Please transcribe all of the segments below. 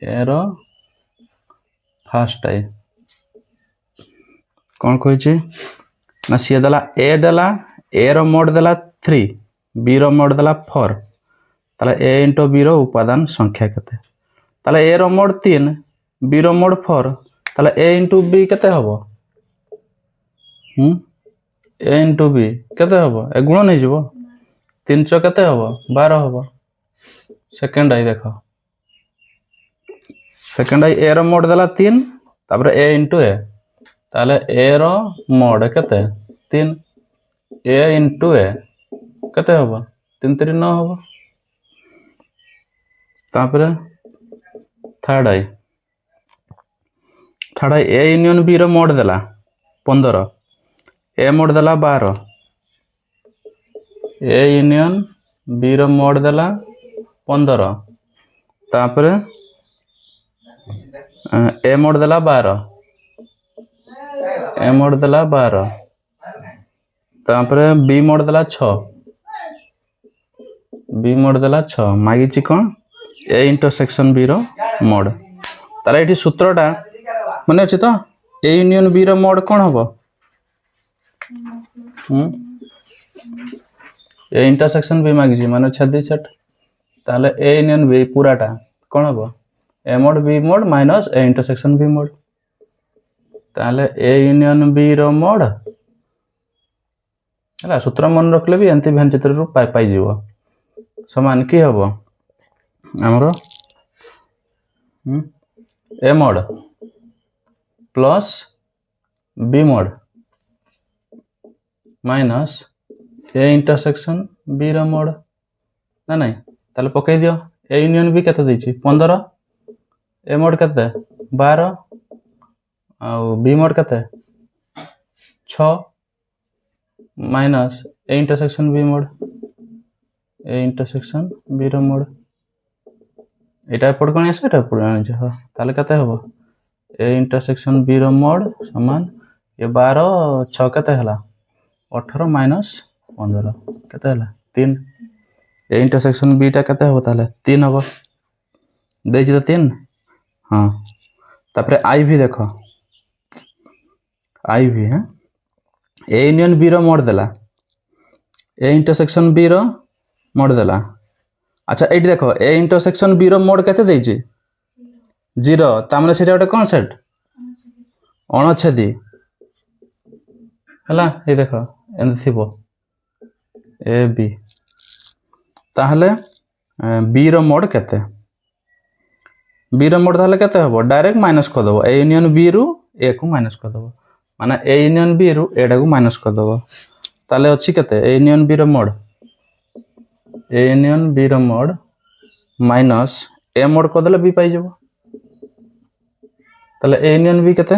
ए रो fast आई कौन कही ना सी देला ए रो मोड देला 3 बी रो मोड देला 4 ताले ए इंटू बी रो उपादान संख्या केते ताले ए रो मोड 3 बी रो मोड 4 ताले ए इंटू बी केते हबो ए इंटू बी केते हबो ए गुण नहीं जीवो 3 चौ केते हबो 12 हबो सेकंड आई देखो सेकंड आई ए रो मोड देला 3 तापर ए इंटू ए ताले ए रो मोड केते 3 ए इंटू ए केते हबो 3 3 9 हबो तापर थर्ड आई ए यूनियन बी रो मोड देला 15 ए मोड देला 12 ए यूनियन बी रो मोड देला 15 तापर ए मोड देला 12 ए मोड देला 12 तापर बी मोड देला 6 बी मोड देला 6 मागिची कोन ए इंटरसेक्शन बी रो मोड तार एठी सूत्रटा माने अछि तो ए यूनियन बी रो मोड कोन हबो ए इंटरसेक्शन बी मागिची माने छदी छट ताले ए यूनियन बी पूराटा कोन हबो A mod B mod minus A intersection B mod ताले ए यूनियन बी रो मोड हला सूत्र मन रखले भी एंती भ्यान चित्र रू पाई जीवो समान की हबो हमरो A mod plus B mod minus A intersection B रो मोड ना नहीं ताले पकई दियो ए यूनियन बी केते दैछि 15 ए मोड केते 12 आ बी मोड केते 6 minus A intersection B mod A intersection B रो मोड एटा पड कोन आसे एटा पड आने हो ताले केते हबो ए इंटरसेक्शन बी रो मोड समान ये 12 6 केते हला 18 माइनस 15 केते हला 3 ए इंटरसेक्शन बी टा केते हबो ताले 3 हबो देछि तो 3 हां तापरे आई भी देखो आई भी है ए यूनियन बी रो मोड देला ए इंटरसेक्शन बी रो मोड देला अच्छा एटी देखो ए इंटरसेक्शन बी रो मोड केते देछि 0 तामने सेटा गोटे कोन सेट अणछेदी हला ए देखो एन थिबो ए बी ताहले बी रो मोड केते बी रो मोड ताहले केते हबो डायरेक्ट माइनस कर दबो ए यूनियन बी रु ए को माइनस कर दबो माने ए यूनियन बी रु ए को माइनस कर दबो ताले अछि केते ए यूनियन बी रो मोड ए यूनियन बी रो मोड माइनस ए मोड कर देले बी पाई जबो ताले ए यूनियन बी केते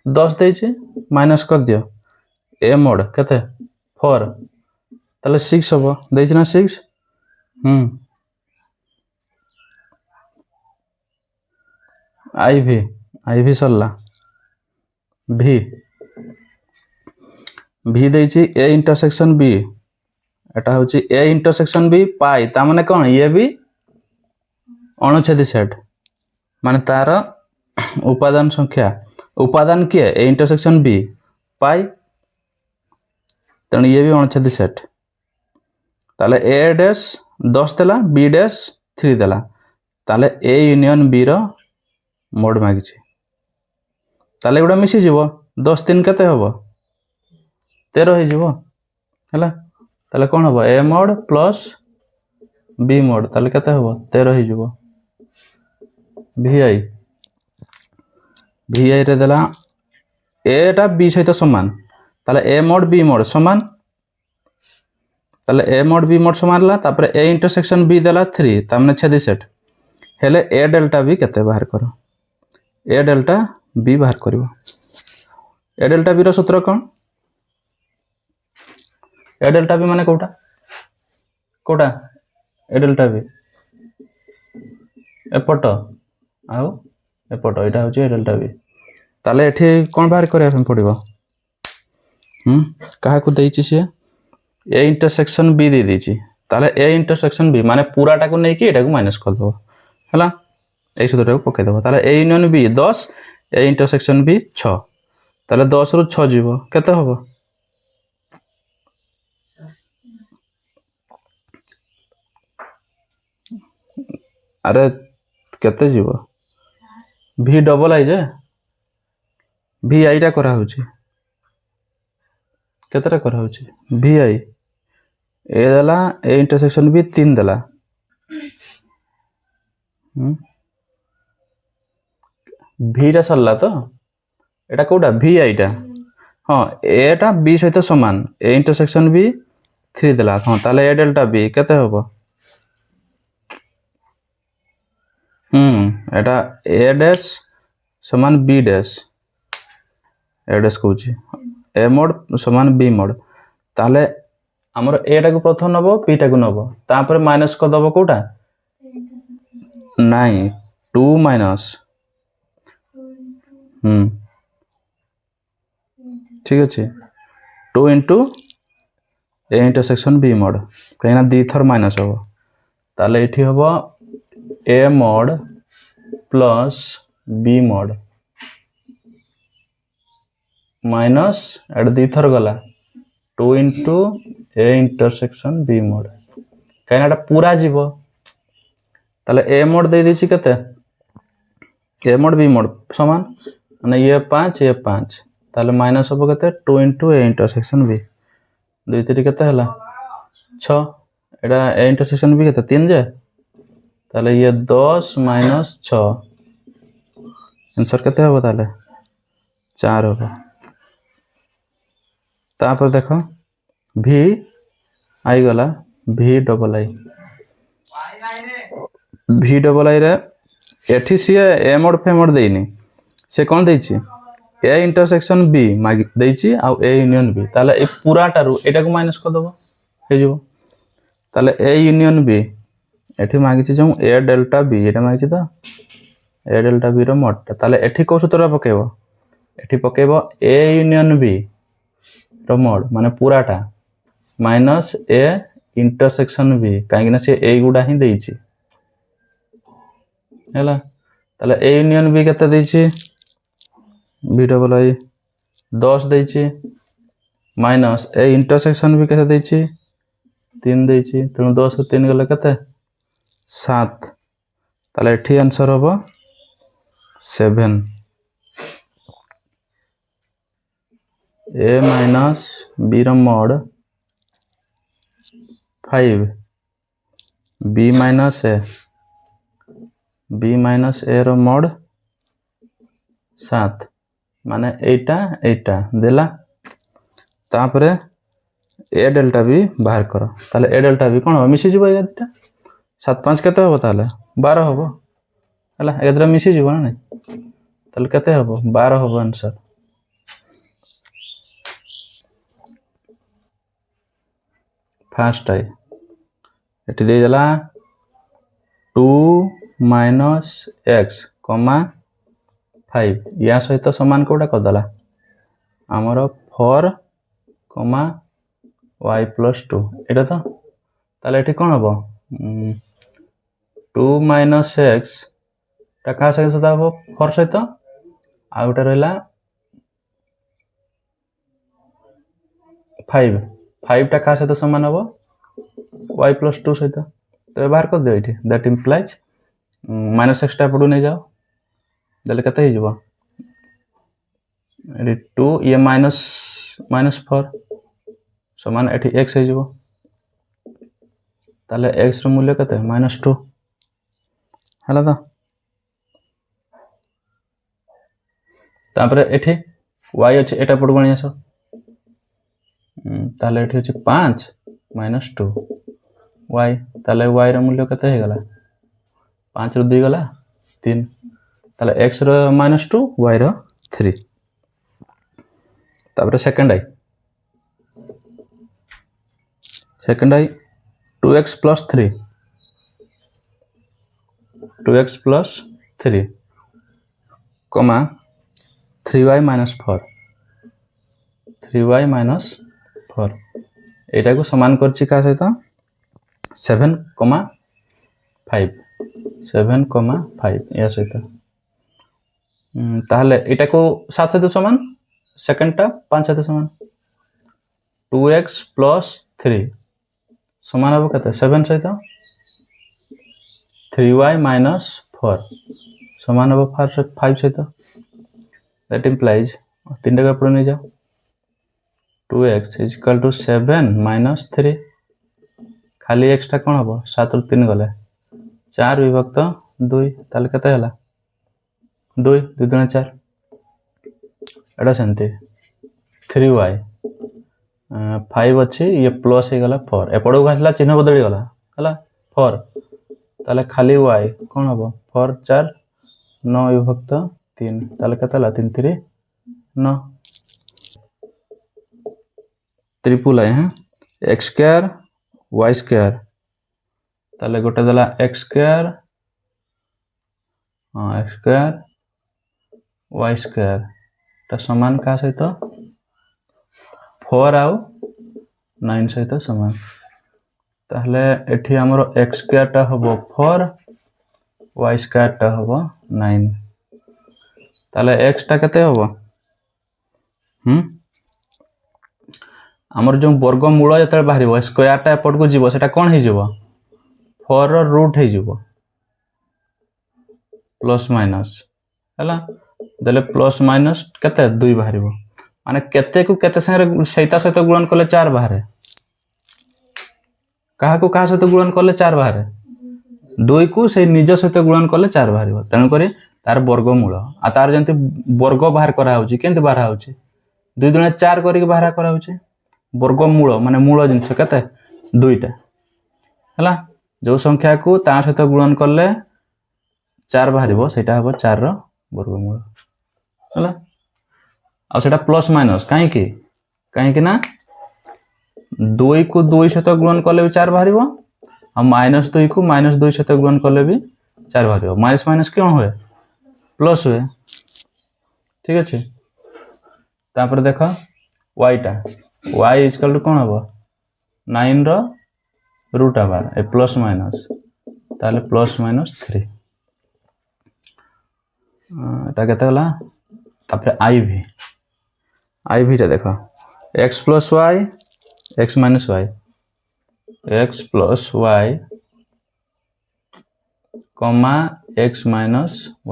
10 देछि माइनस कर दियो ए मोड केते 4 ताले 6 हबो देछि ना 6 आई भी सरला भी देछि ए इंटरसेक्शन बी एटा होछि ए इंटरसेक्शन बी पाई ता माने कोन ये भी अणुच्छेदी सेट माने तार उपादान संख्या उपादान के ए इंटरसेक्शन बी पाई तण ये भी अणुच्छेदी सेट ताले ए डैश 10 देला बी डैश 3 देला ताले ए यूनियन बी रो मोड मागिछि ताले गुडा मिसी जीवो 10 3 केते हबो 13 हे जीवो हला ताले कोन हबो A mod plus B mod ताले केते हबो 13 हे जीवो vi रे देला ए टा बी सहित समान ताले ए मोड बी मोड समान ताले ए मोड बी मोड समान ला तापर ए इंटरसेक्शन बी देला 3 तामने छेदी सेट हेले ए डेल्टा बी केते बाहर करो ए डेल्टा बी बाहर करिवो ए डेल्टा बी रो सूत्र कोन ए डेल्टा बी माने कोटा कोटा ए डेल्टा बी एपट आउ एपट एटा होची ए डेल्टा बी ताले एठी कोन बाहर करिया पड़िबो कहा को देछि से ए इंटरसेक्शन बी दे देछि ताले ए इंटरसेक्शन बी माने पूराटा को नै कि एटा को माइनस कर दो हला এই সূত্রটাকে পকাই দেব তাহলে a union b 10 a intersection b 6 তাহলে 10 রু 6 যাব কেতে হবো আরে কেতে যাব v ডবল আই যে v আইটা করা হচ্ছে কেতেটা করা হচ্ছে v I a দেলা a intersection b 3 দেলা ভিটা সরলা তো এটা কোটা ভি আইটা হ্যাঁ এটা বি সহিত সমান এ ইন্টারসেকশন বি 3 দেলা হ্যাঁ তাহলে এ ডেল্টা বি কেতে হবো এটা এ ড্যাশ সমান বি ড্যাশ এ ড্যাশ কହୁଛି এ মোড সমান বি মোড তাহলে আমরা এটাকে প্রথম নেব পিটাকে নেব তারপরে মাইনাস কর দেব কোটা নাই 2 মাইনাস ঠিক আছে 2 into A intersection B mod কहीं ना दी थर माइनस হবো তাহলে এটি হবো A mod plus B mod minus এটা दी थर গলা 2 into A intersection B mod কहीं এটা পুরা যাব তাহলে এ মোড দিয়ে দিছি কতে এ মোড বি মোড সমান মানে ये 5 ये 5 তাহলে মাইনাস হবো কতে 2 ইন্টু এ ইন্টারসেকশন বি 2 3 কতে হলা 6 এটা এ ইন্টারসেকশন বি কতে 3 যে তাহলে ये 10 মাইনাস 6 आंसर কতে হবে তাহলে 4 হবে তারপর দেখো ভি আই গলা V double I V double I রে এটি সিଏ এ মোড ফে মোড দেইনি সে কোন দেইছি এ ইন্টারসেকশন বি মাগি দেইছি আর এ ইউনিয়ন বি তাহলে এই পুরাটারু এটাকে মাইনাস কর দেব হয়ে যাব তাহলে এ ইউনিয়ন বি এটি মাগিছি যে এ ডেল্টা বি এটা মাগিছি তো এ ডেল্টা বি র মোডটা তাহলে এটি কোন সূত্র পকাইবো এটি পকাইবো এ ইউনিয়ন বি র মোড মানে পুরাটা মাইনাস এ ইন্টারসেকশন বি কাইকি না সে এই গুডা হি দেইছি হেলা তাহলে এ ইউনিয়ন বি কত দেইছি বি ডবল আই 10 দেইছি মাইনাস এ ইন্টারসেকশন বি কত দেইছি 3 দেইছি তেণু 10 ও 3 গলে কত 7 তাহলে এটি आंसर হবে 7 a minus b ର mod 5 b minus a ର mod 7 माने एटा देला तापरे a डेल्टा b बाहर करो ताले a डेल्टा b कोन हो मिसी जीव ए दुटा 7 5 केते हो ताले 12 हो हला एदरा मिसी जीव ना ताले केते हो 12 हो आंसर फास्ट आई एटी दे देला 2 माइनस x कमा 5 या सहित समान कोटा कर देला हमरो 4 कमा y plus 2 एटा तो ताले एटी कोन हबो 2 माइनस x टा का सहित सदा हबो 4 सहित आ उटा रहला 5 टा का सहित समान हबो y plus 2 सहित तो बाहर कर दे एटी दैट इंप्लाइज माइनस x टा पडू नै जाओ देले कते ही जबो एटी 2 ये माइनस 4 समान एटी x है जबो ताले x रो मूल्य कते -2 हला तो तापरे एठी y अछि एटा पडू गणी आसो ताले एठी अछि 5 -2 y ताले y रो मूल्य कते हे गला 5 रो 2 गला 3 ताले x रो -2 y रो 3 तापरे सेकंड आई 2x plus 3 कमा 3y minus 4 एटा को समान करछि का सहित 7 5 7,5 या सहित ताहले एटा को 7 सहित समान सेकंडटा 5 सहित समान 2x + 3 समान हम कते 7 सहित 3y - 4 समान हम 5 सहित दैट इंप्लाइज 3 टा ऊपर नहीं जाओ 2x = 7 - 3 खाली x टा कोन हबो 7 रु 3 गले 4 विभक्त 2 ताले कते हला 2 2 दुना 4 एटा सेंती 3y 5 अच्छी ये प्लस हो गला 4 एपड़ो घासला चिन्ह बदली गला हला 4 ताले खाली y कोन हबो 4 4 9 विभक्त 3 ताले कते हला 3 3 9 ट्रिपल है x² y² ताले गोटे दला x² x² y² ता समान का सहित 4 आउ 9 सहित समान ताहले एठी हमरो x² टा हबो 4 y² टा हबो 9 ताहले x टा कते हबो हमर जो वर्गमूल जते बाहरिबो स्क्वायर टा एपट को जीवो सेटा कोन हे जीवो 4 रो रूट हे जीवो प्लस माइनस हला देले प्लस माइनस कते 2 बाहरिबो माने केते को केते संगे सहिता सहित गुणन करले 4 बाहरे कहा को कहा सहित गुणन करले 4 बाहरे 2 को से निज सहित गुणन करले 4 बाहरिबो तन करी तार वर्गमूल आ तार जंती वर्ग बाहर करा होची केंते बाहर होची 2 दुना 4 करी के बाहर करा होची वर्गमूल माने मूल जिंस केते 2 टा हला जो संख्या को ता सहित गुणन करले 4 बाहरिबो सेटा हबो 4 रो वर्गमूल हला आ सेटा प्लस माइनस काहे कि ना 2 को 2 सहित गुणन करले भी 4 बाहरिबो आ -2 को -2 सहित गुणन करले भी 4 बाहरिबो माइनस माइनस क्यों होए प्लस हुए ठीक अछि तापर देखो y टा y = कोन हबो 9 रो रूट आबार ए प्लस माइनस ताले प्लस माइनस 3 ता केते होला तापर iv टा देखो x + y x - y x + y कमा x -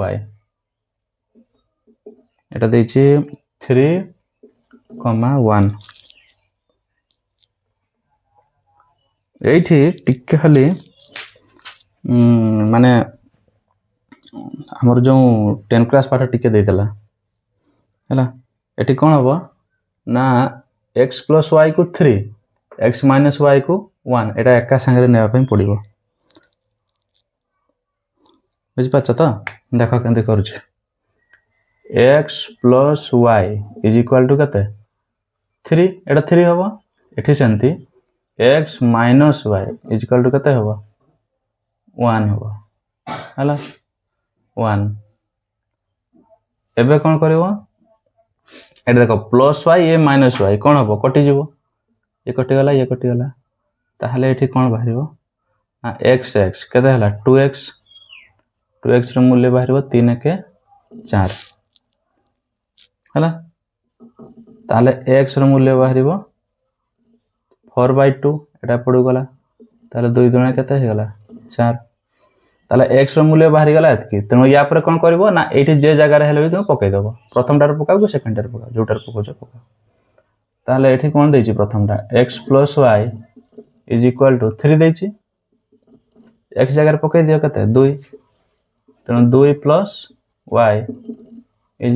y এটা দিয়েছি 3,1 এইটি টিকে খালি माने हमर जो 10 क्लास पाठ टिके देइतला हला एटी कोन हबो ना x + y को 3 x - y को 1 एटा एका संगे नेबा पई पड़िबो बुझ पाछ त देखो केंते करूछ x + y = कते 3 एटा 3 हबो एठी सेंती x - y = कते हबो 1 हबो हला 1 एबे कोन करबो एटा देखो प्लस y ए माइनस y कोन हबो कटि जीवो ये कटि गला ताहले एठी कोन बाहरिबो x केते हला 2x रो मूल्य बाहरिबो 3 के 4 हला ताहले x रो मूल्य बाहरिबो 4/2 एटा पडु गला ताहले 2 दुना केते हे गला 4 ताले x रो मूल्य बाहरी गला एतकी तनो या पर कोन करबो ना एठी जे जगह रे हेले भी तुम पकै देबो प्रथम टार पकाउ को सेकंड टार पकाउ जोटार पकाउ जो पकाउ ताले एठी कोन देछि प्रथम टा x + y = 3 देछि x जगह रे पकै दियो कते 2 तनो 2 + y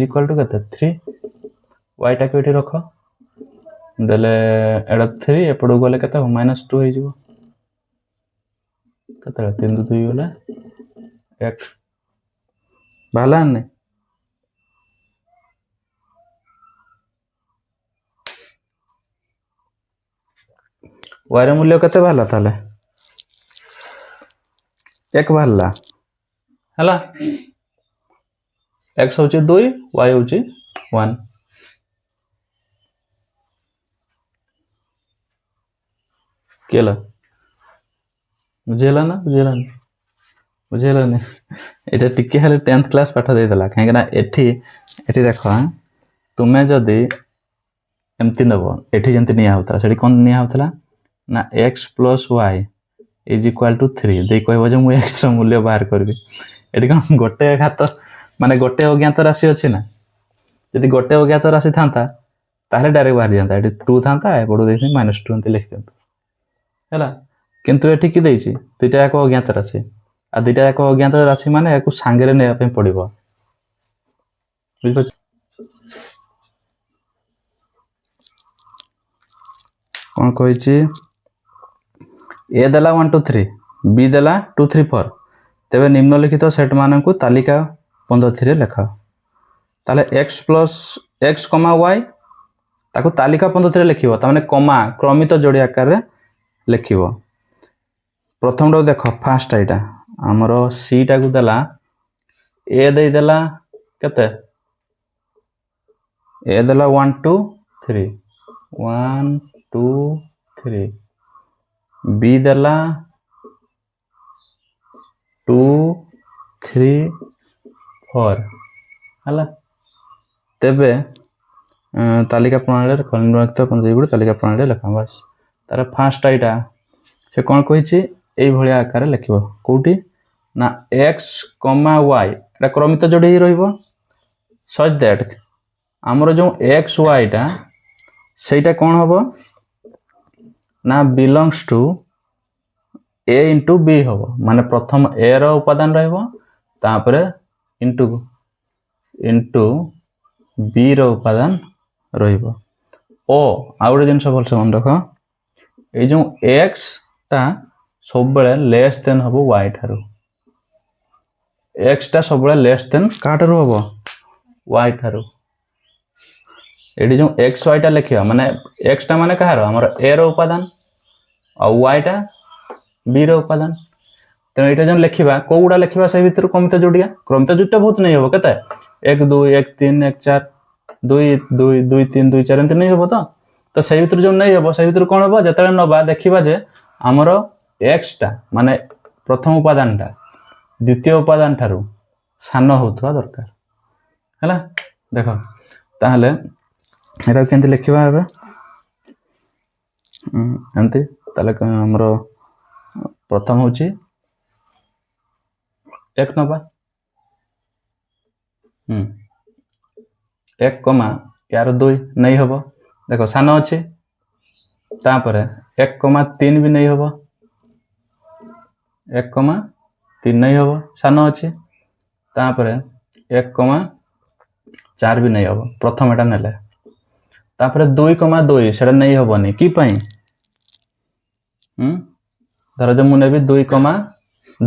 = कते 3 y टा को एठी रखो देले एडा 3 एपडो गले कते -2 हे जिवो कते 3 2 गला 1 बाला ने y रो मूल्य कते बाला ताले 1 बाला हला x होची 2 y होची 1 केला बुझेला ना ବୁଝିହେଲାନି ଏଇଟା ଟିକେ ହେଲେ 10th କ୍ଲାସ୍ ପାଠ ଦେଇଦେଲା କାହିଁକିନା ଏଠି ଦେଖ ତୁମେ ଯଦି ଏମିତି ନେବ ଏଠି ଯେମିତି ନିଆ ହେଉଥିଲା ସେଠି କ'ଣ ନିଆ ହେଉଥିଲା ନା x + y = 3 ଦେଇ କହିବ ଯେ ମୁଁ x ର ମୂଲ୍ୟ ବାହାର କରିବି ଏଠି କ'ଣ ଗୋଟେ ଘାତ ମାନେ ଗୋଟେ ଅଜ୍ଞାତ ରାଶି ଅଛି ନା ଯଦି ଗୋଟେ ଅଜ୍ଞାତ ରାଶି ଥାନ୍ତା ତାହେଲେ ଡାଇରେକ୍ଟ ବାହାରି ଯାଆନ୍ତା ଏଠି 2 ଥାନ୍ତା ଏପଟୁ ଦେଇଥିଲି -2 ଏମିତି ଲେଖିଦିଅନ୍ତୁ ହେଲା କିନ୍ତୁ ଏଠି କି ଦେଇଛି ଦୁଇଟା ଯାକ ଅଜ୍ଞାତ ରାଶି ଆଉ ଦୁଇଟା ଯାକ ଅଜ୍ଞାତ ରାଶି ମାନେ ୟାକୁ ସାଙ୍ଗରେ ନେବା ପାଇଁ ପଡ଼ିବ ବୁଝିପାରୁଛ କ'ଣ କହିଛି ए देला 1 2 3 बी देला 2 3 4 तेबे निम्नलिखित सेट मानकु तालिका पद्धति लेख ताले x + x, y ताकु तालिका पद्धति लिखिबो तामाने कमा क्रमित जोड़ी आकार रे लिखिबो प्रथम डो देखो फास्ट आइटा हमरो सी टा को देला ए दे देला केते ए देला 1 2 3 1 2 3 बी देला 2 3 4 हला तेबे तालिका प्रणाली कलिंगयुक्त पंद्रह तालिका प्रणाली लिखा बस तार फास्ट आइटा से कौन कही एई भलिया आकार लिखिबो कोठी ना x, y एटा क्रमित जोड़ी ही रहिबो सच दैट हमरो जो x y टा सेटा कोन हबो ना belongs to a into b हबो माने प्रथम a रो उपादान रहबो तापरे इनटू b रो उपादान रहबो ओ आउडे जिंस भलसे मन रख ए जो x टा सब बेले लेस देन हबो y थारो x टा सब बेले लेस देन काटारो हबो y थारो एडी जो x y टा लिखिया माने x टा माने कहारो हमर a रो उपादान और y टा b रो उपादान तो एटा जन लिखिबा कोउडा लिखिबा से भीतर क्रमित जोड़ीटा बहुत नहीं होबो केते 1 2 1 3 1 4 2 2 2 3 2 4 एंत नहीं होबो तो से भीतर जो नहीं होबो से भीतर कोन होबो जतले नबा देखिबा जे हमरो x टा माने प्रथम उपादान टा द्वितीय उपादान थारु सान होतवा दरकार हैला देखो ताहले एटा केंति लिखिबा हेबे एंति ताले हमरो प्रथम होची एक नबा 1 यार 2 नहीं होबो देखो सान अछि तापरे 1 3 भी नहीं होबो 1 3 नहीं होबो सान अछि तापरे 1 4 भी नहीं होबो प्रथम एटा नेले तापरे 2 2 सेटा नहीं होबोनी की पई धर जो मुने भी 2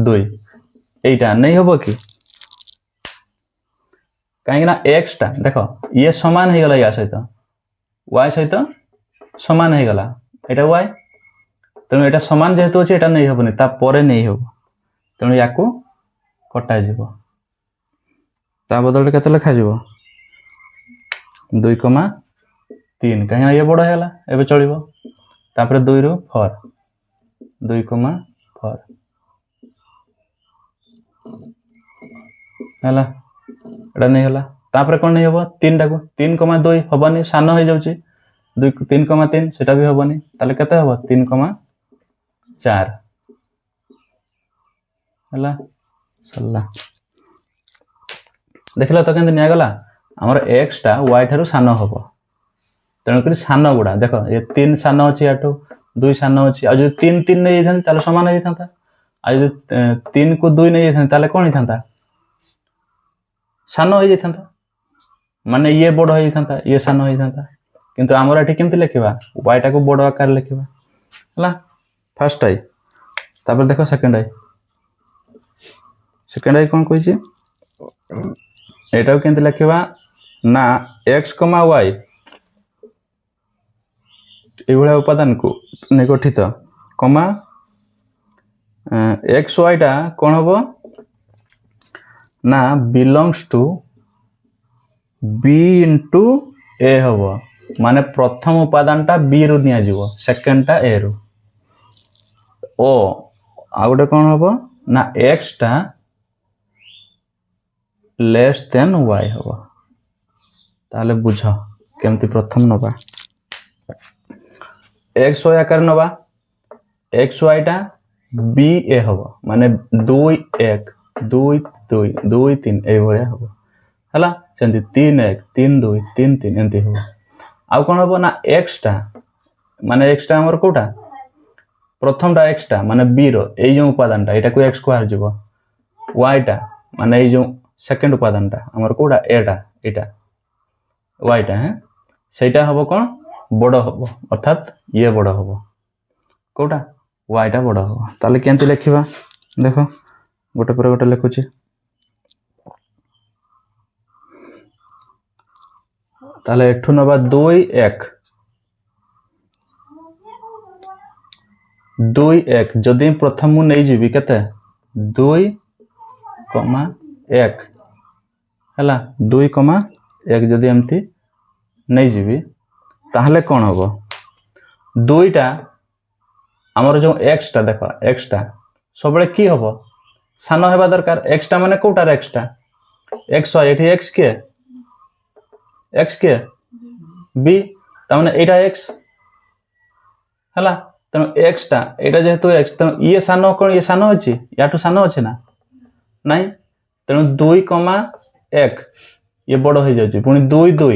2 एटा नहीं होबो कि कहीं ना x टा देखो ये समान हो गला या सहित y सहित समान हो गला एटा y तेणु एटा समान जेहेतु अछि एटा नहीं होबनी ता परे नहीं होबो तेणु याकू कटा जीवो ता बदल केते लिखा जीवो 2 3 कहीं ये बड़ हैला एबे चलिबो तापर 2 रो 4 2 4 हैला एटा नहीं होला तापर कोन नहीं होबो 3 टा को 3 2 होबनी सान हो जाउची 2 3 3 सेटा भी होबनी ताले केते होबो 3 4 हैला सल्ला देखला तो केंत निया गला हमर x टा y थारु सान होबो तेणु करी सान गुडा देखो ये 3 सान अछि आटो 2 सान अछि आ जो 3 3 नहीं थान ताले समान हो थांता आ जो 3 को 2 नहीं थान ताले कोन थांता सान हो जाता माने ये बड़ हो जाता ये सान हो जाता किंतु हमर एठी केमति लिखिबा y टा को बड़ आकार लिखिबा हला फर्स्ट आई तापर देखो सेकंड आई कोन कहै छी एटा केमति लिखिबा ना x, y ए भला उपादान को निगठित कमा x y टा कोन होबो ना belongs to b into a होबो माने प्रथम उपादान टा b रु निया जीवो सेकंड टा a रु ओ आ गोटे कोन होबो ना x टा लेस देन y हम ताले बुझ केमती प्रथम नबा x y आकार नबा एक्स वाई टा बी ए हम माने 2 1 2 2 2 3 ए भलिया हम हला सेंती 3 1 3 2 3 3 एंती हम आ कोन हम ना x टा माने x टा हमर कोटा प्रथम टा x टा माने b रो ए जो उपादान टा एटा को x स्क्वायर जीवो y टा माने ए जो सेकंड उपादान टा हमर कोटा a टा एटा y टा है सेटा हबो कोन बड़ हबो अर्थात ये बड़ हबो कोटा y टा बड़ हबो ताले केंति लिखिबा देखो गोटे पर गोटे लिखुची ताले एठु नबा 2 1 2 1 जदि प्रथम मु नै जीवी केते 2 1 हला 2 1 जदि एमती नै जीवी ताहले कोन हबो 2 टा हमर जो x टा देखो x टा सबले की हबो सानो हेबा दरकार x टा माने कोटार x टा x y एठी x के b ता माने एटा x हला तनो x टा एटा जेहेतु x तनो ये सानो कोन ये सानो अछि याटू सानो अछि ना नाही तनो 2 1 ये बड़ हो जाउची पुनी 2 2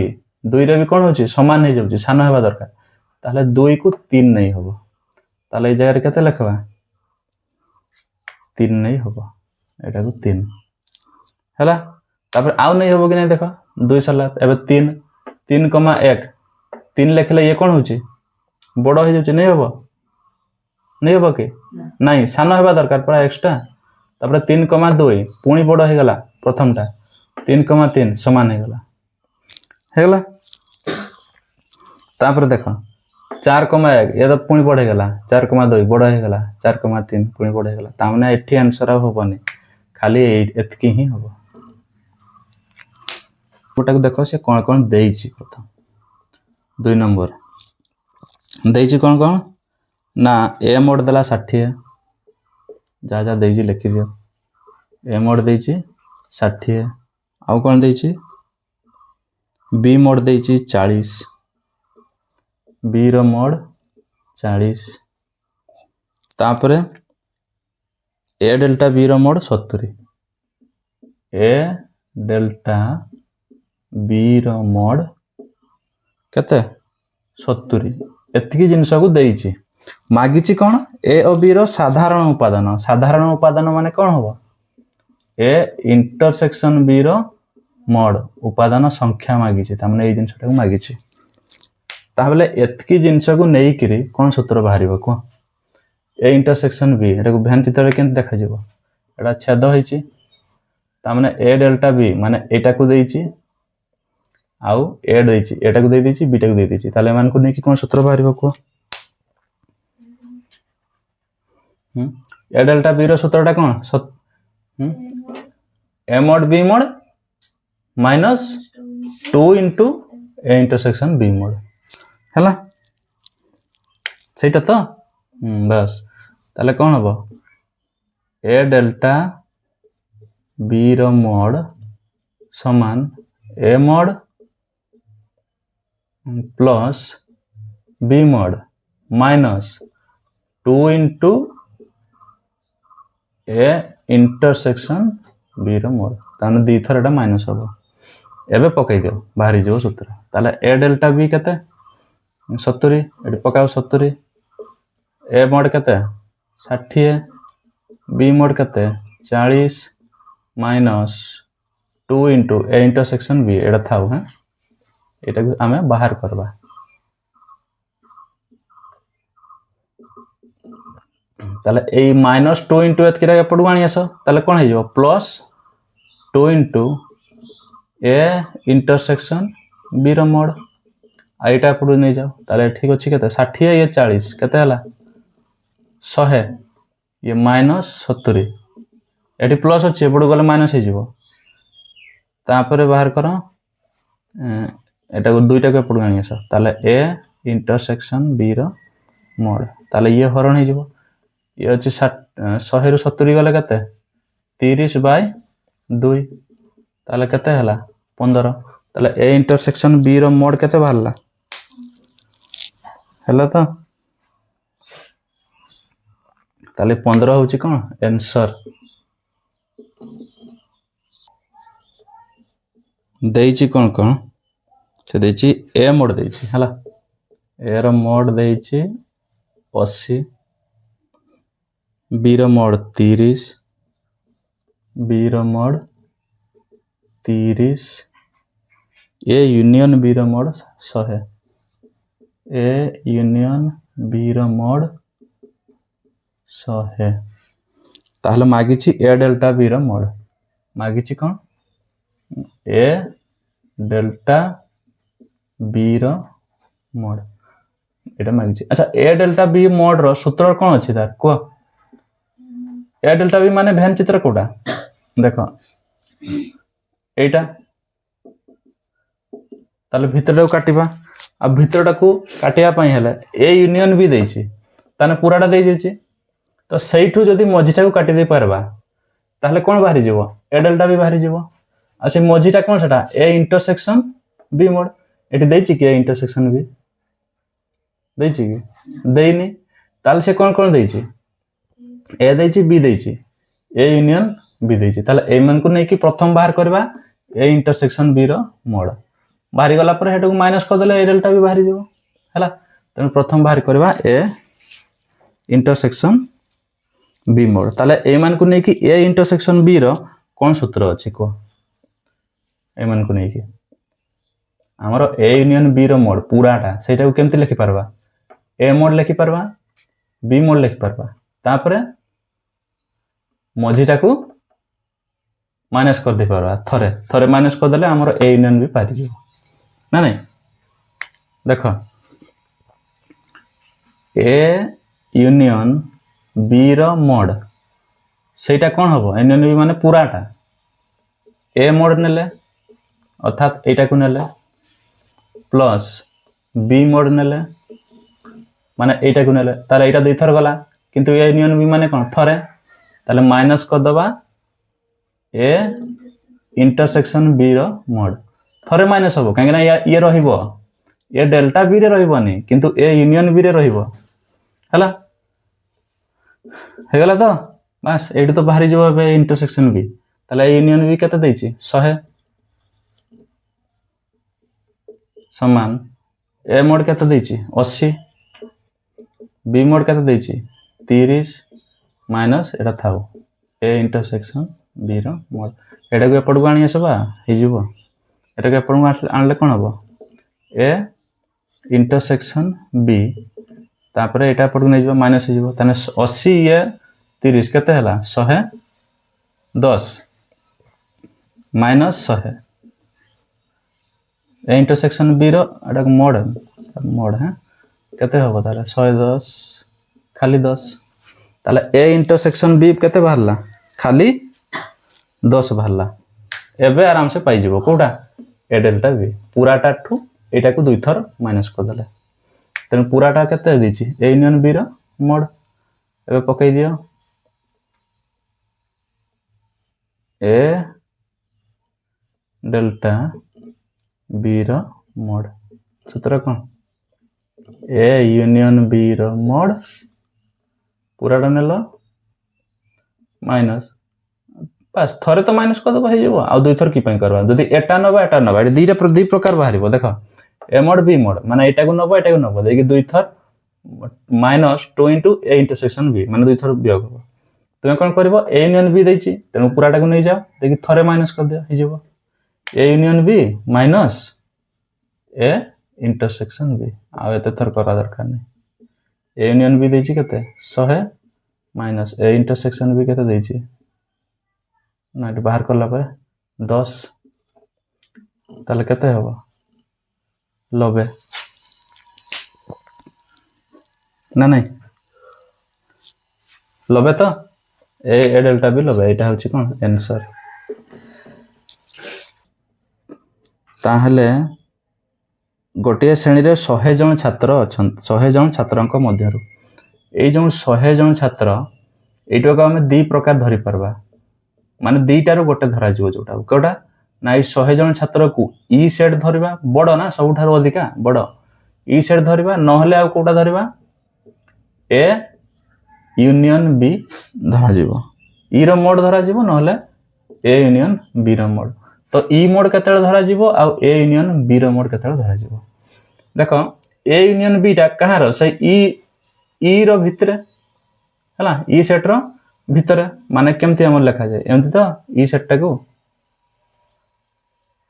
2 रे भी कोन होची समान हो जाउची सानो हेबा दरकार ताले 2 को 3 नै हबो ताले ए जगह केते लिखबा 3 नै हबो एटा को 3 हला तापर आउ नै हबो कि नै देखो 2 सला एबे 3 3 1 3 लिखले ये कोन होची बड़ हो जाउची नै हबो के नाही सानो हेबा दरकार पर एक्स्ट्रा तापर 3 2 पुनी बड़ हो गला प्रथम टा 3 3 समान हो गला तापर देखो 4 1 ये तो पुनी बढ़े गला 4 2 बड़ हो गला 4 3 पुनी बढ़े गला ता माने एठी आंसर होबनी खाली एतकी ही होबो गोटा को देखो से कोन कोन देइची प्रथम 2 नंबर देइची कोन कोन ना ए मोड दला 60 जा जा देइची लिखि दियो ए मोड देइची 60 आउ कोन देइची बी मोड देइची 40 बी रो मोड 40 तापरे ए डेल्टा बी रो मोड 70 ए डेल्टा बी रो मोड केते 70 एतिकी जिंस को देइची मागिची कोन ए और बी रो साधारण उपादान माने कोन होबो ए इंटरसेक्शन बी रो मोड उपादान संख्या मागिची त माने ए जिंसटा को मागिची ताबले एतकी जिंस को नेई करी कोन सूत्र बाहरिबो को ए इंटरसेक्शन बी एटा को भ्यान चित्र केन देखा जिवो एटा छेद होईची ता माने ए डेल्टा बी माने एटा को देईची आउ ए देईची एटा को देई देईची बीटा को देई देईची ताले मान को नेकी कोन सूत्र बाहरिबो को ए डेल्टा बी रो सूत्रटा कोन A mod B mod minus 2 into A intersection B mod हला सेटा तो बस ताले कोन हबो ए डेल्टा बी रो मोड समान A mod plus B mod minus 2 into A intersection B रो मोड ताने दी थरटा माइनस हबो एबे पकई दियो बाहरी जो सूत्र ताले ए डेल्टा बी केते 70 एडी पकाओ 70 ए मोड केते 60 बी मोड केते 40 minus 2 into A intersection B एडा थाउ हैं एटा को हमें बाहर करबा ताले ए माइनस 2 इनटू एत किरा एपड वाणी आसो ताले कोन हे जो plus 2 into A intersection B रो मोड आइटा पडू नै जाओ ताले ठीक अछि केते 60 ये 40 केते हला 100 ये माइनस 70 एटी प्लस अछि एपडू गले माइनस हे जिवो तापरे बाहर करो एटा को दुईटा को एपडू आनी आसो ताले ए इंटरसेक्शन बी रो मोड ताले ये हरण हे जिवो ये अछि 100 रो 70 गले केते 30 बाय 2 ताले केते हला 15 ताले ए इंटरसेक्शन बी रो मोड केते बाहरला हला तो ताले 15 होची कोन आंसर देइची कोन कोन से देइची ए मोड देइची हला ए रो मोड देइची 80 बी रो मोड 30 बी रो मोड 30 ए यूनियन बी रो मोड 100 ए यूनियन बी रो मोड 100 ताहले मागिची ए डेल्टा बी रो मोड मागिची कोन ए डेल्टा बी रो मोड एटा मागिची अच्छा ए डेल्टा बी मोड रो सूत्र कोन अछि तार को ए डेल्टा बी माने भेन चित्र कोटा देखो एटा ताले भितरटा को काटिबा अब भितरटा को काटिया पई हला ए यूनियन बी देछि ताने पूराटा देइ जेछि तो सेइठु जदी मझिटा को काटि दे परबा ताहले कोन बाहरी जीवो ए डेल्टा बी बाहरी जीवो आ से मझिटा कोन सेटा ए इंटरसेक्शन बी मोड एटी देछि कि ए इंटरसेक्शन बी देछि कि देइनी ताले से कोन देछि ए देछि बी देछि ए यूनियन बी देछि ताले ए मन को नै कि प्रथम बाहर करबा ए इंटरसेक्शन बी रो मोड बाहरी गला पर हेटू माइनस कर देले ए डेल्टा बी बाहरी जीवो हला तने प्रथम बाहर करबा ए इंटरसेक्शन बी मोड ताले ए मान को नै कि ए इंटरसेक्शन बी रो कोन सूत्र अछि को ए मान को नै कि हमरो ए यूनियन बी रो मोड पूराटा सेटा को केमति लिखि परबा ए मोड लिखि परबा बी मोड लिखि परबा तापरे मझिटा को माइनस कर दे परबा थरे थरे माइनस कर देले हमरो ए यूनियन बी पारि जो ना नहीं देखो ए यूनियन बी रो मोड सेटा कोन हबो ए यूनियन बी माने पूराटा ए मोड नेले अर्थात एटा को नेले प्लस बी मोड नेले माने एटा को नेले ताले एटा दुई थर गला किंतु ए यूनियन बी माने कोन थरे ताले माइनस कर दबा ए इंटरसेक्शन बी रो मोड थरे माइनस हबो काहे ना ये रहिबो ए डेल्टा बी रे रहिबोनी किंतु ए यूनियन बी रे रहिबो हला हे गला तो बस एडी तो बाहरी जबो बे इंटरसेक्शन बी ताले ए यूनियन बी केते दैछि 100 समान ए मोड केते दैछि 80 बी मोड केते दैछि 30 माइनस एटा थाउ ए इंटरसेक्शन बी रो मोड एटा को एपड आनी आसबा हे जिवो एटा को एपड आनले कोन हबो ए इंटरसेक्शन बी तापरे एटा एपड नै जिवो माइनस हे जिवो तने 80 ए 30 केते हला 110 माइनस 100 ए इंटरसेक्शन बी रो एटा को मोड है केते हबो ताले 110 खाली 10 ताले ए इंटरसेक्शन बी केते बाहरला खाली 10 बाहरला एबे आराम से पाई जिवो कोडा ए डेल्टा बी पूराटा ठू एटा को दुई थर माइनस कर देले तने पूराटा केते दिछि ए यूनियन बी रो मोड एबे पकई दियो ए डेल्टा बी रो मोड सूत्र कोन ए यूनियन बी रो मोड पूराटा नेलो माइनस बस थरे तो माइनस कर दबा हे जेबो आ दुई थर की पई करबा जदी एटा नबा ए दुईटा दुई प्रकार बाहरिबो देखो ए मोड बी मोड माने एटा को नबो देखि दुई थर minus 2 into A intersection B माने दुई थर वियोग हो तुम कोन करबो ए यूनियन बी दैछि तेनु पूराटा को नै जाओ देखि थरे माइनस कर दियो हे जेबो A union B minus A intersection B आ एते थर करा दरकार नै ए यूनियन बी दैछि केते 100 माइनस ए इंटरसेक्शन बी केते दैछि ना बाहर करला पर 10 ताले केते हबो 90 ना नहीं 90 तो ए डेल्टा बी 90 एटा होछि कोन आंसर ताहले गोटे श्रेणी रे 100 जन छात्र अछन 100 जन छात्रंक मध्यरु ए जन 100 जन छात्र एटो को हम दी प्रकार धरि परबा माने दीटा रो गोटे धरा जिवो जोटा कोटा ना ये 100 जन छात्र को ई सेट धरिबा बड़ ना सबुठार अधिका बड़ ई सेट धरिबा नहले आ कोटा धरिबा ए यूनियन बी धरा जीवो ई रो मोड धरा जीवो नहले ए यूनियन बी रो मोड तो ई मोड केतेले धरा जीवो आ ए यूनियन बी रो मोड केतेले धरा जीवो देखो ए यूनियन बी टा कहार से ई रो भितरे हला ई सेट रो भितरे माने केमती हमर लिखा जाय एमती तो ई सेट टा को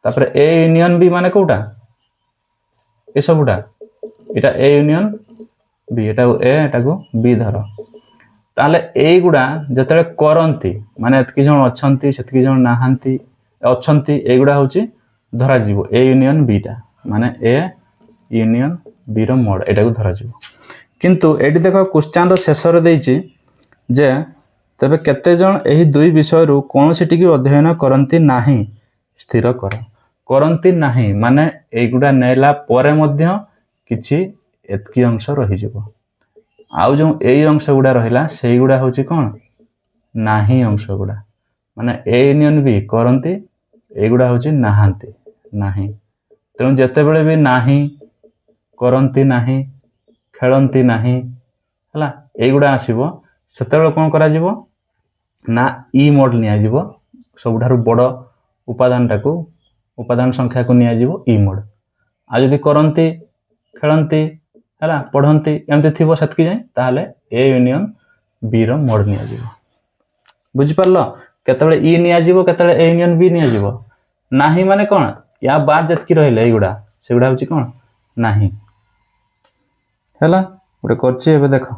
तापर ए यूनियन बी माने कोटा ए सबुटा एटा ए यूनियन बी एटा को बी धर ताले ए गुडा जतले करंती माने एतकी जण अछंती सेतकी जण नाहंती अछंती ए गुडा होची धरा जीवो ए यूनियन बी टा माने ए यूनियन बी रो मोड एटा को धरा जीवो किंतु एटी देखो क्वेश्चन रो शेष रे देइची जे तबे केते जण एही दुई विषय रु कोनोसी टिकी अध्ययन करंती नाही स्थिर करंती नाही माने ए गुडा नेला परे मध्य किछि एतकी अंश रहि जिवो आउ जो एई अंश गुडा रहिला सेई गुडा होची कोन नाही अंश गुडा माने ए यूनियन बी करंती ए गुडा होची नाहांती नाही तेणु जेते बेले भी नाही करंती नाही खेलंती नाही हला एई गुडा आसीबो सेते बेले कोन करा जिवो ना ई मोड निया जिवो सबुठारु बड़ उपादान संख्या को निया जिवो ई मोड आ जदि करंती खेलंती हला पढ़ंती एमती थिबो सेतकी जाय ताहाले ए यूनियन बी रो मोड निया जिवो बुझि परलो केतबेले ई निया जिवो केतबेले ए यूनियन बी निया जिवो नाही माने कोन या बाद जतकी रहिले ए गुडा से गुडा होची कोन नाही हला गोटे करछि एबे देखो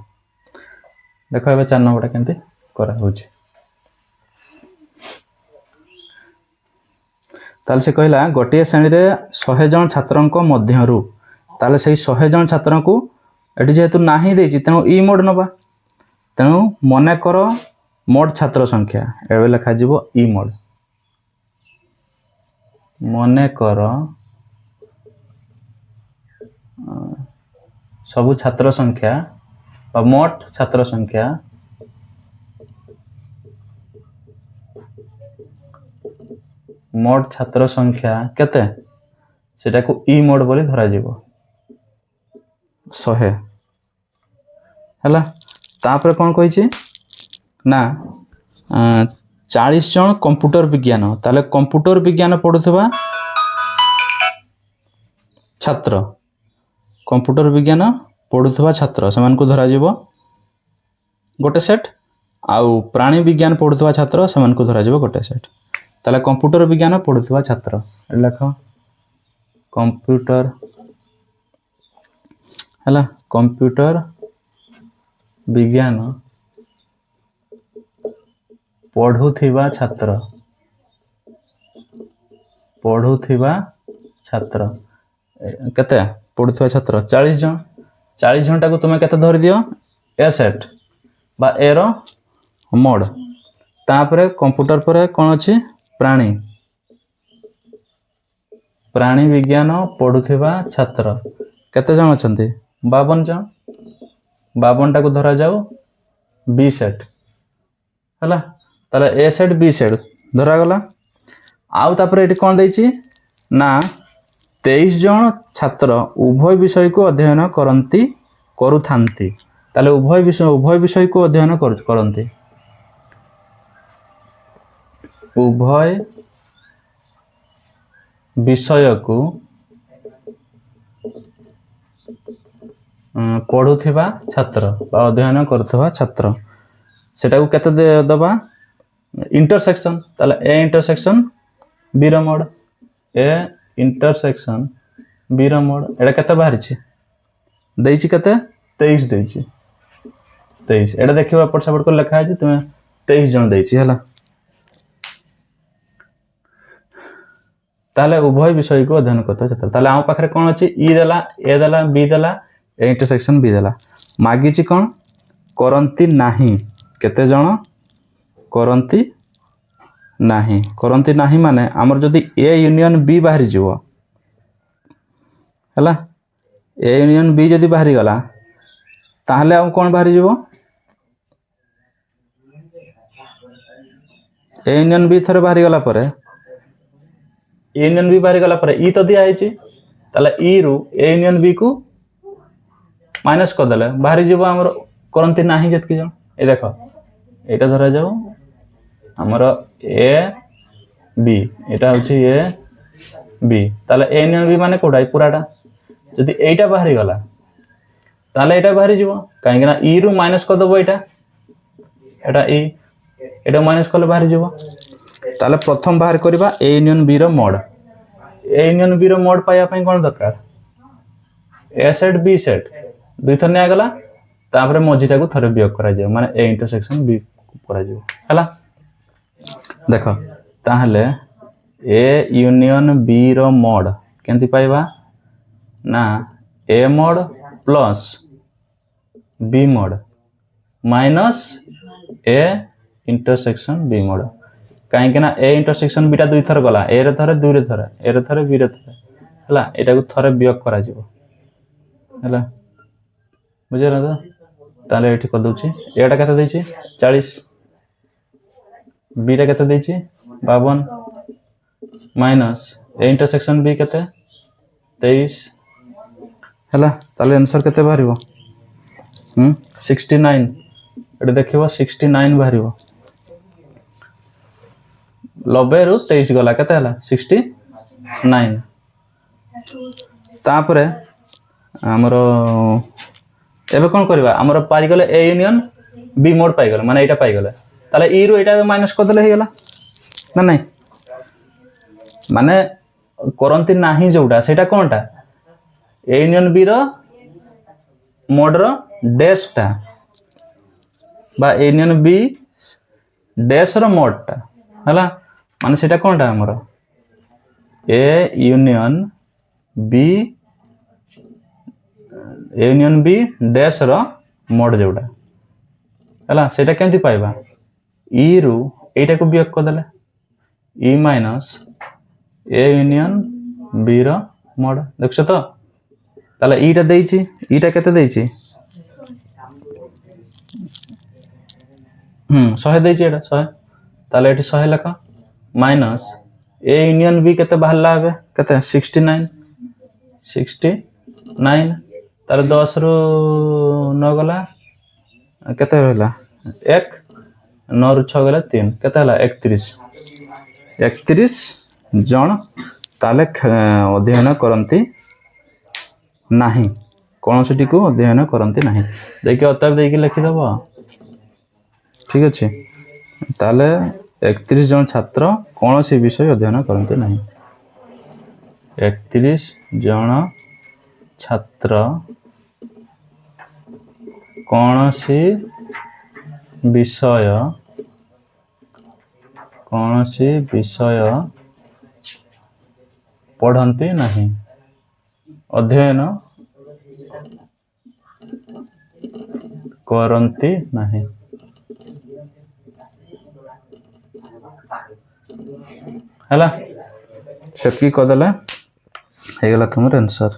एबे 4 नंबरटा केनते करा होची ताले से कहला गोटे श्रेणी रे 100 जन छात्रंक मध्यरु ताले से 100 जन छात्र को एटी जेहेतु नाही देछि तेनु ई मोड नबा तेनु मने करो मोड छात्र संख्या एबे लिखा जिवो ई मोड मने करो सबु छात्र संख्या बा मोट छात्र संख्या मोट छात्र संख्या केते सेटा को ई मोड बोली धरा जिवो 100 हला तापर कोन कहिछि ना 40 जन कंप्यूटर विज्ञान ताले कंप्यूटर विज्ञान पढुथबा छात्र कंप्यूटर विज्ञान पढुथबा छात्र समान को धरा जिवो गोटे सेट आउ प्राणी विज्ञान पढुथबा छात्र समान को धरा जिवो गोटे सेट ताले कंप्यूटर विज्ञान पढुथबा छात्र लेखो कंप्यूटर हला कंप्यूटर विज्ञान पढुथबा छात्र केते पढुथबा छात्र 40 जन टाको तुमे केते धरि दियो ए सेट बा ए रो मोड तापरे कंप्यूटर परे कोन अछि प्राणी विज्ञान पढुथबा छात्र केते जन अछंती 52 जन 52 टाको धरा जाऊ बी सेट हला ताले ए सेट बी सेट धरा गला आउ तापरे एटी कोन दैछि ना 23 जन छात्र उभय विषय को अध्ययन करुथांती ताले उभय विषय को अध्ययन करंती उभय विषय को पढुथबा छात्र बा अध्ययन करथबा छात्र सेटा को केते दबा इंटरसेक्शन ताले ए इंटरसेक्शन बी रो मोड ए इंटरसेक्शन बी रो मोड एटा केते बाहरी छी देइछि केते 23 देइछि 23 एटा देखिबा पट सपोर्ट को लिखा है तुमे 23 जन देइछि हला ताले उभय विषय को अध्ययन करथबा छात्र ताले आ पाखरे कोन अछि ई देला ए देला बी देला ए इंटरसेक्शन बी देला मागिछि कोन करंती नाही केते जन करंती नाही माने हमर जदी ए यूनियन बी बाहरी जीवो हला ए यूनियन बी जदी बाहरी गला ताहले आ कोन बाहरी जीवो ए यूनियन बी थरे बाहरी गला परे ए यूनियन बी बाहरी गला पर ई तो दिया है ताले ई रु ए यूनियन बी को माइनस कर देले बाहरी जीव हमर करंती नाही जतकी जण ए देखो एटा धरा जाऊ हमर ए बी एटा होची ए बी ताले ए यूनियन बी माने कोडा पूराटा जदि एटा बाहरी गला ताले एटा बाहरी जीव काहे ना ई रु माइनस कर दबो एटा ई एटा माइनस करले बाहरी जीव ताले प्रथम बाहर करबा ए यूनियन बी रो मोड ए यूनियन बी रो मोड पाया पई कोन दरकार ए सेट बी सेट दुई थर ने गला तापरे मझीटा को थरे वियोग करा जाय माने ए इंटरसेक्शन बी करा जाय हला देखो ताहले ए यूनियन बी रो मोड केंति पाइबा ना A mod plus B mod minus A intersection B mod काहे ना ए इंटरसेक्शन बीटा दुई थर गला ए रे थरे दुई रे थरे ए रे थरे बी रे थरे हला एटा को थरे वियोग करा जिवो हला बुझे ना ताले एठी कर दोची एटा केते देची 40 बीटा केते देची 52 माइनस ए इंटरसेक्शन बी केते 23 हला ताले आंसर केते बाहरिबो 69 एटा देखिबो 69 बाहरिबो 90 रु 23 गला केते हला 69 तापरे हमरो एबे कोन करबा हमरो पारी गले ए यूनियन बी मोड पाई गले माने एटा पाई गले ताले ई रु एटा माइनस कर देले हे गला ना नहीं माने करंती नाही जोटा सेटा कोनटा ए यूनियन बी रो मोड रो डैश टा बा ए यूनियन बी डैश रो मोड टा हला माने सेटा कोनटा हमरो A union B union B dash रो मोड जोटा हला सेटा केंति पाइबा ई रु एटा को वियोग कर देले ई माइनस ए यूनियन बी रो मोड देखछो तो ताले ईटा देइची ईटा केते देइची 100 देइची एटा 100 ताले एठी 100 लेखा माइनस ए यूनियन बी केते बाहरला हबे केते 69 ताले 10 रु 9 गला केते रहला 1 9 रु 6 गला 3 केते हला 31 जण ताले अध्ययन करंती नाही कौन सी को अध्ययन करंती नाही देखिए अतएव देखिए लिखि दबो ठीक अछि ताले 31 जन छात्र कौन सी विषय अध्ययन करंती नहीं 31 जन छात्र कौन सी विषय पढ़ती नहीं अध्ययन करंती नहीं हला सेटकी कदला हे गला तुमर आंसर।